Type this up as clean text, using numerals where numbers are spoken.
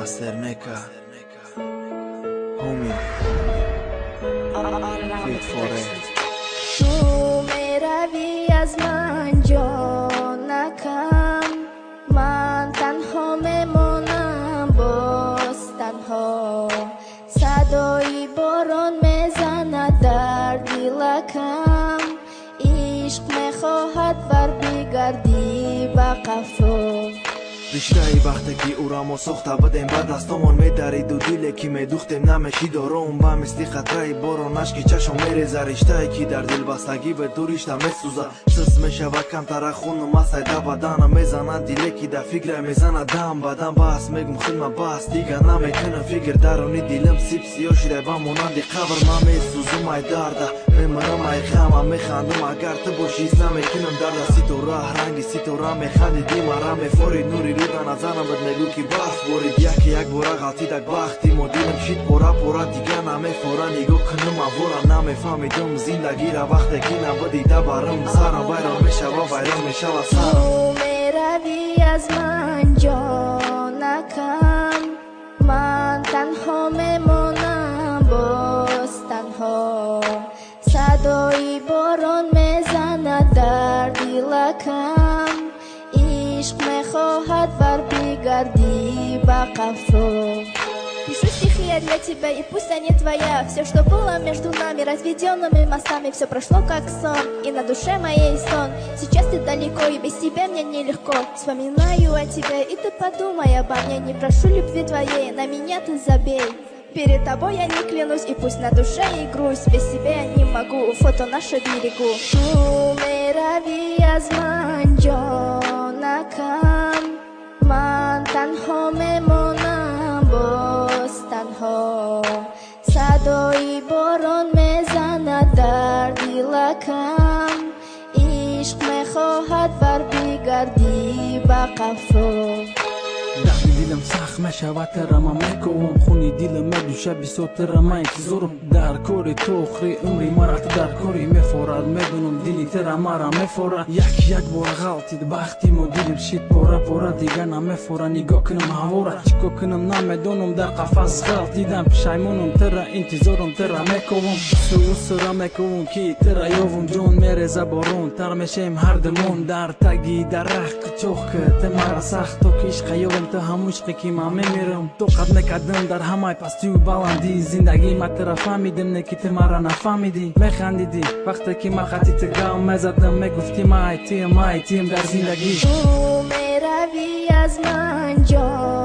Master Mecca, homie, fit for it. تو میروی از من جانکم، من تنها میمانم باز تنها. صدای باران میزند در دلکم، عشق میخواهد بر بگردی به قفا. риштаи вақте ки урамо сохта будем ба дастомон медариду диле ки медухтем намеши дором ба мисли хатраи борон ашки чашом мереза. риштае ки дар дилбастагӣ бе ду ришта месӯза. сиз мешава камтара хуну масай да бадана мезанад диле ки да фикра мезанад дам бадан. баъс мегум хидма баъс дига наметунам фикр дарони дилам сиб сиё шуда ба монанди қабр. ман месӯзум ай дарда мемарам ай ғама механдум агар ту бошӣ ҳис наметунам дарда. ситора ранги ситора механдиди мара мефорид нури рӯда назанам бад мегӯ ки барф борид. яке як бора ғалтидак бахти мо дилам шид пора пора дига намефора. нигоҳ кунам авора намефаҳмидум зиндагиро вақте ки набудида барам. сарам вайрон мешава вайрон мешава сарам. تو میروی از من جانکم، من تنها میمانم باز تنها. صدای باران میزند در دلکم، عشق میخواهد بر بگردی به قفا. Пишу стихи я для тебя, и пусть они твоя. Все, что было между нами, разведенными мостами, все прошло как сон, и на душе моей сон. Сейчас ты далеко, и без тебя мне нелегко. Вспоминаю о тебе, и ты подумай обо мне. Не прошу любви твоей, на меня ты забей. Перед тобой я не клянусь, и пусть на душе и грусть. Без тебя я не могу, фото наше берегу. Tu میروی از من جانکم، من تنها میمانم باز تنها. صدای باران میزند در دلکم، عشق میخواهد بر بگردی به قفا. дарди дилам сахт мешавад тарама мекувам, хуни дилам медӯша бисотара ман интизорам. дар кори то охири умри мара ту дар кори мефорад. медонам дили тара мара мефорад. як бора ғалтид бахти мо дилам шид пора пора дига намефора. нигоҳ кунам ҳавора чико кунам намедонам дар қафас ғалтидам. пушаймонам тара интизорам тара мекувам. сӯра мекувам ки тара ёвам. ҷон мереза борон тар мешем ҳардамон. дар таги дарахт қичоқ ты мара сахт то ки ишқа ёвам ту ҳамун ишқе ки ман мемирам. тоқат мекардам дар ҳамаи пастию баландӣ. зиндагӣ ма тара фаҳмидам не ки ту мара нафаҳмидӣ. механдидӣ вақте ки ма хати ту гам мезадам. мегуфтӣ май тием дар зиндагӣ. Tu میروی از من جان